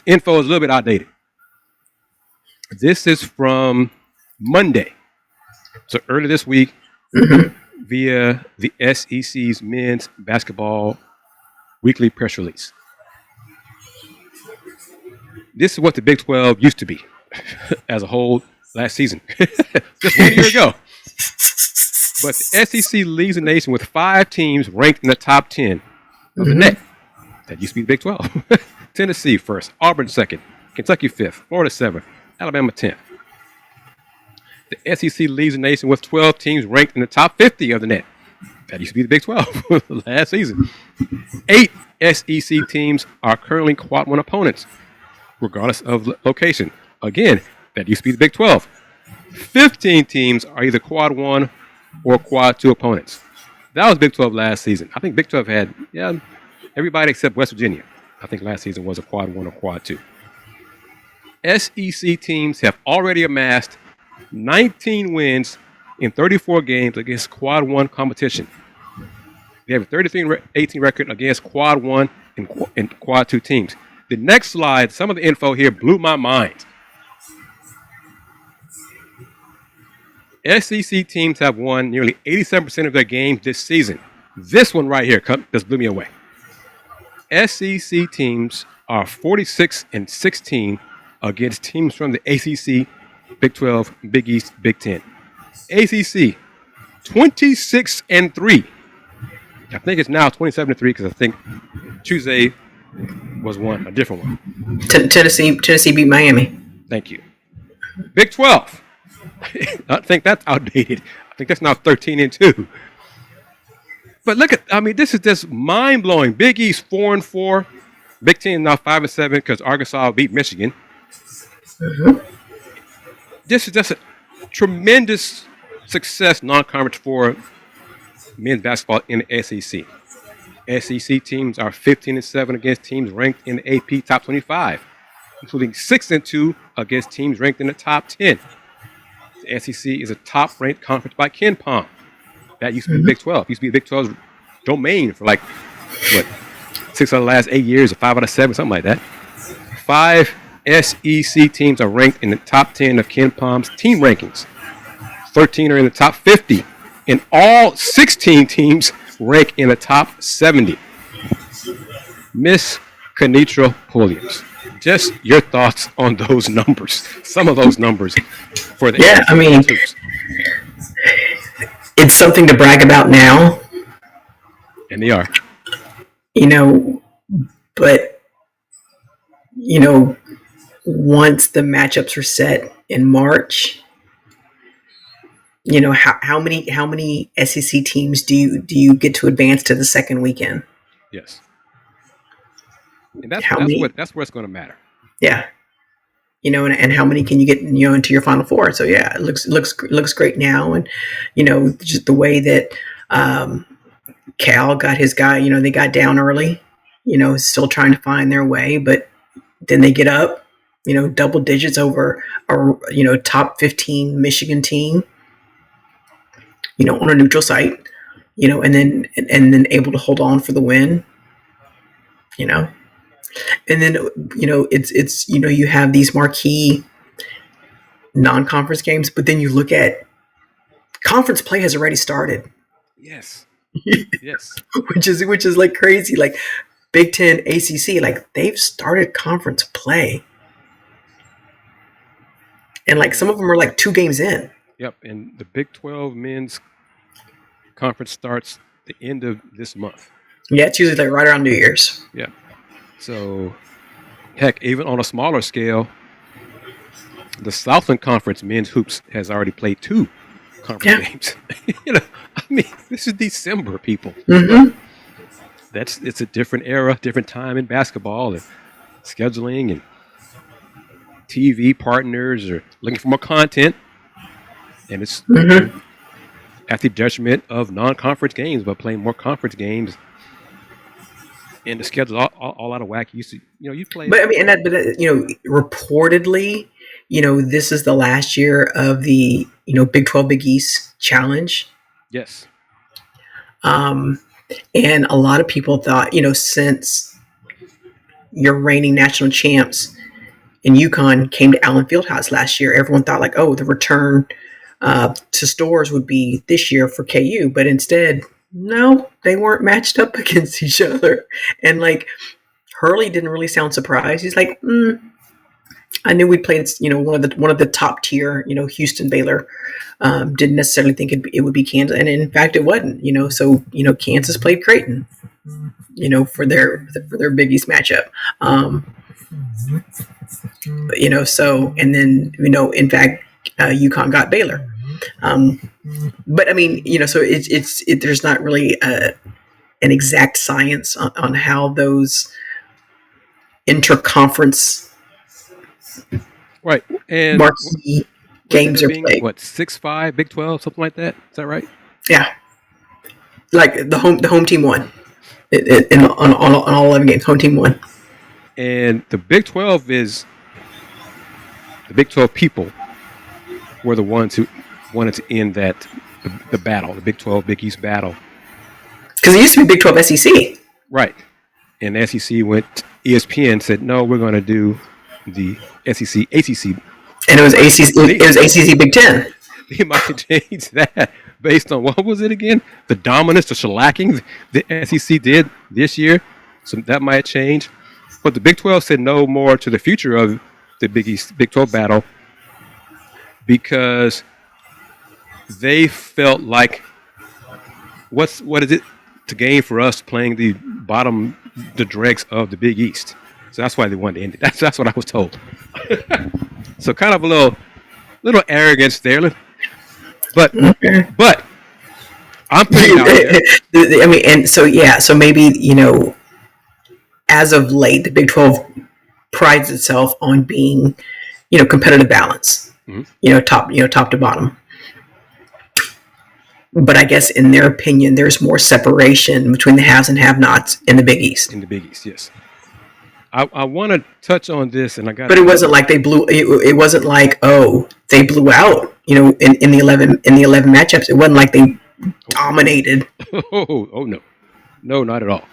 info is a little bit outdated. This is from Monday. So early this week, via the SEC's men's basketball weekly press release. This is what the Big 12 used to be as a whole last season, just 1 year ago. But the SEC leads the nation with 5 teams ranked in the top 10 of the net. That used to be the Big 12. Tennessee first, Auburn second, Kentucky fifth, Florida seventh, Alabama 10th. The SEC leads the nation with 12 teams ranked in the top 50 of the net. That used to be the Big 12 last season. 8 SEC teams are currently quad 1 opponents, regardless of location. Again, that used to be the Big 12. 15 teams are either quad 1 or quad 2 opponents. That was Big 12 last season. I think Big 12 had everybody except West Virginia. I think last season was a quad 1 or quad 2. SEC teams have already amassed 19 wins in 34 games against quad 1 competition. They have a 33-18 record against quad 1 and quad 2 teams. The next slide, some of the info here blew my mind. SEC teams have won nearly 87% of their games this season. This one right here just blew me away. SEC teams are 46-16 against teams from the ACC, Big 12, Big East, Big 10. ACC, 26-3. I think it's now 27-3 because I think Tuesday was a different one. Tennessee beat Miami. Thank you. Big 12. I think that's outdated. I think that's now 13-2. But look this is just mind-blowing. Big East 4-4. Big 10 now 5-7 because Arkansas beat Michigan. This is just a tremendous success non-conference for men's basketball in the SEC. SEC teams are 15-7 against teams ranked in the AP top 25, including 6-2 against teams ranked in the top 10. The SEC is a top-ranked conference by Ken Pom. That used to be the Big 12. Used to be the Big 12's domain for 6 out of the last 8 years, or 5 out of 7, something like that. 5 SEC teams are ranked in the top 10 of Ken Pom's team rankings. 13 are in the top 50. And all 16 teams rank in the top 70. Miss Kenitra Williams, just your thoughts on those numbers, some of those numbers for the hoops. It's something to brag about now. And they are. But once the matchups are set in March, how many SEC teams do you get to advance to the second weekend? Yes. And that's where it's going to matter. Yeah. And how many can you get, into your Final Four? So yeah, it looks great now. And, just the way that Cal got his guy, they got down early, still trying to find their way, but then they get up, double digits over a, top 15 Michigan team, on a neutral site, and then able to hold on for the win, and then, it's you have these marquee non-conference games, but then you look at conference play has already started. Yes. Yes. which is like crazy. Like Big Ten, ACC, like they've started conference play. And like some of them are like 2 games in. Yep. And the Big 12 men's conference starts the end of this month. Yeah, it's usually like right around New Year's. Yeah. So, heck, even on a smaller scale, the Southland Conference men's hoops has already played 2 conference games. This is December, people. Mm-hmm. It's a different era, different time in basketball, and scheduling and TV partners are looking for more content, and it's at the detriment of non-conference games, but playing more conference games. And the schedule all out of whack. You play. But reportedly, this is the last year of the Big 12 Big East Challenge. Yes. And a lot of people thought, since your reigning national champs in UConn came to Allen Fieldhouse last year. Everyone thought like, oh, the return to Stores would be this year for KU, but instead, no, they weren't matched up against each other. And like Hurley didn't really sound surprised. He's like, I knew we played, one of the top tier, Houston, Baylor. Didn't necessarily think it would be Kansas, and in fact, it wasn't. So Kansas played Creighton, for their Big East matchup. So and then in fact, UConn got Baylor. But I mean, so there's not really an exact science on how those interconference Right. And marquee games are played. What, 6-5, Big 12, something like that? Is that right? Yeah, like the home team won on all 11 games. Home team won. And the Big 12 people were the ones who wanted to end the battle, the Big 12 Big East battle. Because it used to be Big 12 SEC. Right. And the SEC ESPN said, no, we're going to do the SEC, ACC. And it was ACC Big Ten. They might change that based on, what was it again? The dominance, the shellacking the SEC did this year. So that might change. But the Big 12 said no more to the future of the Big 12 battle because they felt like, what is it to gain for us playing the dregs of the Big East? So that's why they wanted to end it. That's what I was told. So kind of a little arrogance there, but I'm putting out there. I mean, and so maybe as of late, the Big 12 prides itself on being competitive balance, top to bottom. But I guess in their opinion, there's more separation between the haves and have-nots in the Big East. In the Big East, yes. I want to touch on this, and I got. But it wasn't like they blew. It wasn't like they blew out. In the 11 matchups, it wasn't like they dominated. Oh no, not at all.